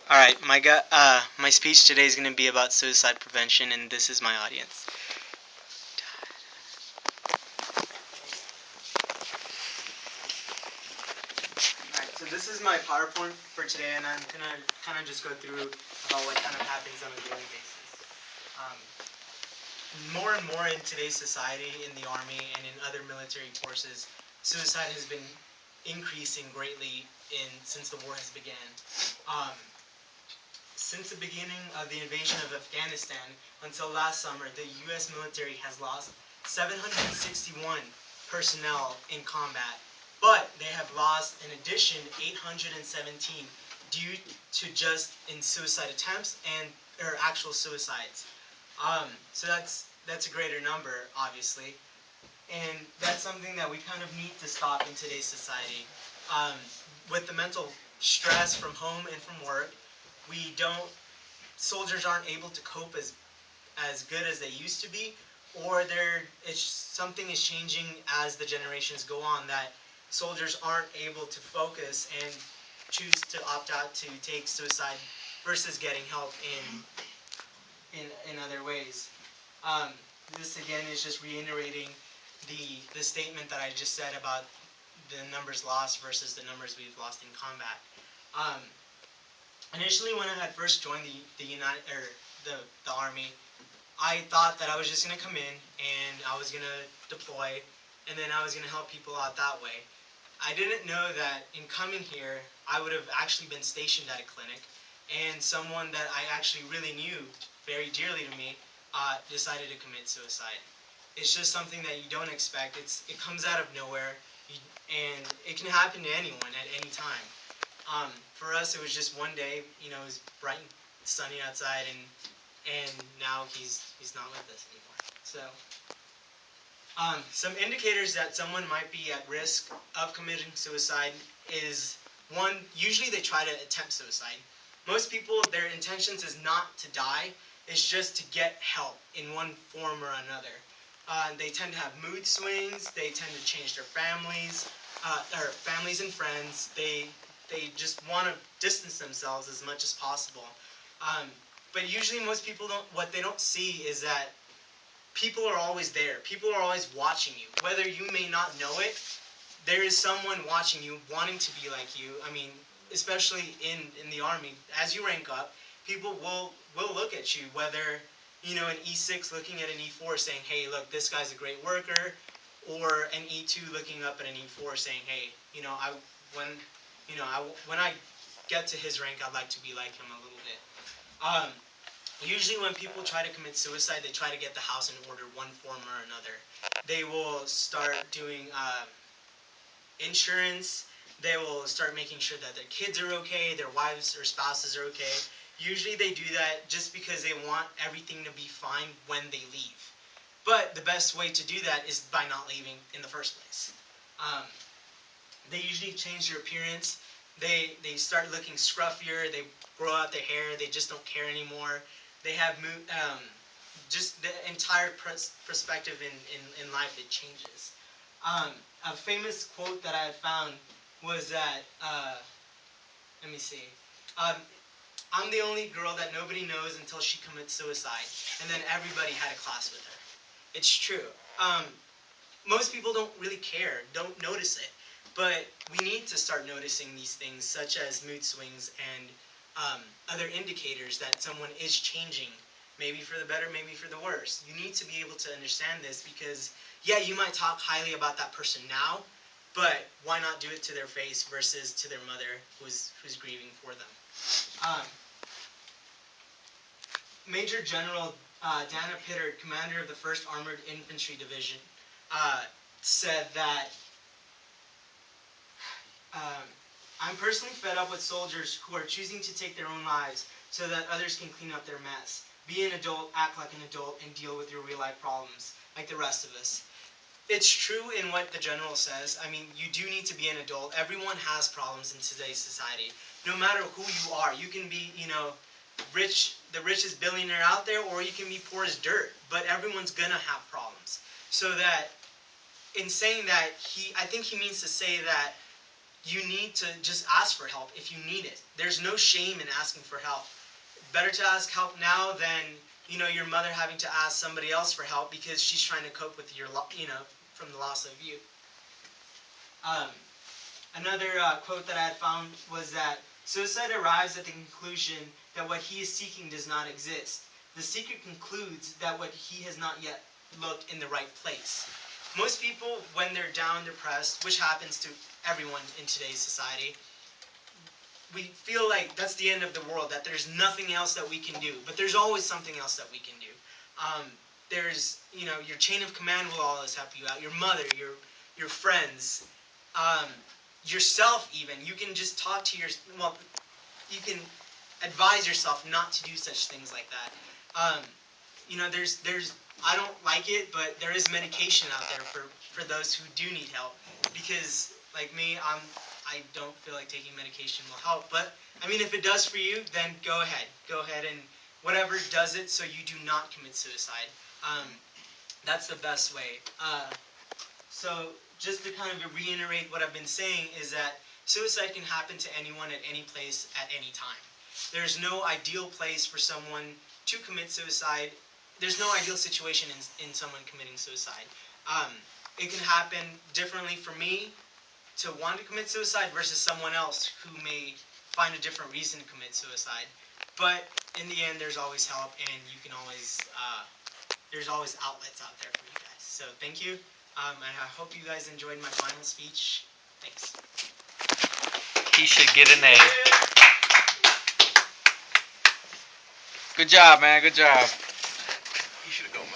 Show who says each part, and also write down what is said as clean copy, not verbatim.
Speaker 1: All right, my speech today is going to be about suicide prevention, and this is my audience. All right, so this is my PowerPoint for today, and I'm going to kind of just go through about what kind of happens on a daily basis. More and more in today's society, in the Army and in other military forces, suicide has been increasing greatly since the war has began. Um, Since the beginning of the invasion of Afghanistan until last summer, the U.S. military has lost 761 personnel in combat, but they have lost, in addition, 817 due to just in suicide attempts and or actual suicides. So that's a greater number, obviously, and that's something that we kind of need to stop in today's society. Um, with the mental stress from home and from work, we don't soldiers aren't able to cope as good as they used to be, or something is changing as the generations go on, that soldiers aren't able to focus and choose to opt out to take suicide versus getting help in other ways. Um, this again is just reiterating the statement that I just said about the numbers lost versus the numbers we've lost in combat. Um, Initially, when I had first joined the Army, I thought that I was just gonna come in and I was gonna deploy, and then I was gonna help people out that way. I didn't know that in coming here, I would have actually been stationed at a clinic, and someone that I actually really knew very dearly to me decided to commit suicide. It's just something that you don't expect. It comes out of nowhere, and it can happen to anyone at any time. For us, it was just one day. It was bright and sunny outside, and now he's not with us anymore. So, some indicators that someone might be at risk of committing suicide is one. Usually, they try to attempt suicide. Most people, their intentions is not to die. It's just to get help in one form or another. They tend to have mood swings. They tend to change their families, or families and friends. They just want to distance themselves as much as possible. Um, but usually most people don't, what they don't see is that people are always there. People are always watching you. Whether you may not know it, there is someone watching you, wanting to be like you. I mean, especially in the Army, as you rank up, people will look at you, whether, an E6 looking at an E4 saying, hey, look, this guy's a great worker, or an E2 looking up at an E4 saying, hey, when, when I get to his rank, I'd like to be like him a little bit. Um, Usually when people try to commit suicide, they try to get the house in order one form or another. They will start doing insurance. They will start making sure that their kids are okay, their wives or spouses are okay. Usually they do that just because they want everything to be fine when they leave. But the best way to do that is by not leaving in the first place. Um, they usually change their appearance. They start looking scruffier. They grow out their hair. They just don't care anymore. They have just the entire perspective in life, it changes. A famous quote that I had found was that, let me see, um, I'm the only girl that nobody knows until she commits suicide, and then everybody had a class with her. It's true. Um, Most people don't really care, don't notice it, but we need to start noticing these things, such as mood swings and other indicators that someone is changing, maybe for the better, maybe for the worse. You need to be able to understand this because, yeah, you might talk highly about that person now, but why not do it to their face versus to their mother who's grieving for them? Um, Major General Dana Pittard, commander of the 1st Armored Infantry Division, uh, said that um, I'm personally fed up with soldiers who are choosing to take their own lives so that others can clean up their mess. Be an adult, act like an adult, and deal with your real-life problems, like the rest of us. It's true in what the general says. I mean, you do need to be an adult. Everyone has problems in today's society. No matter who you are, you can be, the richest billionaire out there, or you can be poor as dirt. But everyone's gonna have problems. So that, in saying that, I think he means to say that you need to just ask for help if you need it. There's no shame in asking for help. Better to ask help now than your mother having to ask somebody else for help because she's trying to cope with your from the loss of you. Another quote that I had found was that suicide arrives at the conclusion that what he is seeking does not exist. The seeker concludes that what he has not yet looked in the right place. Most people, when they're down, depressed, which happens to everyone in today's society, we feel like that's the end of the world, that there's nothing else that we can do. But there's always something else that we can do. There's, your chain of command will always help you out. Your mother, your friends, yourself even. You can just talk to you can advise yourself not to do such things like that. There's I don't like it, but there is medication out there for those who do need help. Because like me, I don't feel like taking medication will help. But I mean, if it does for you, then go ahead and whatever does it so you do not commit suicide. That's the best way. So just to kind of reiterate what I've been saying is that suicide can happen to anyone at any place at any time. There's no ideal place for someone to commit suicide. There's no ideal situation in someone committing suicide. It can happen differently for me to want to commit suicide versus someone else who may find a different reason to commit suicide. But in the end, there's always help, and you can always there's always outlets out there for you guys. So thank you, and I hope you guys enjoyed my final speech. Thanks.
Speaker 2: He should get an A. Good job, man. Good job. You should have gone.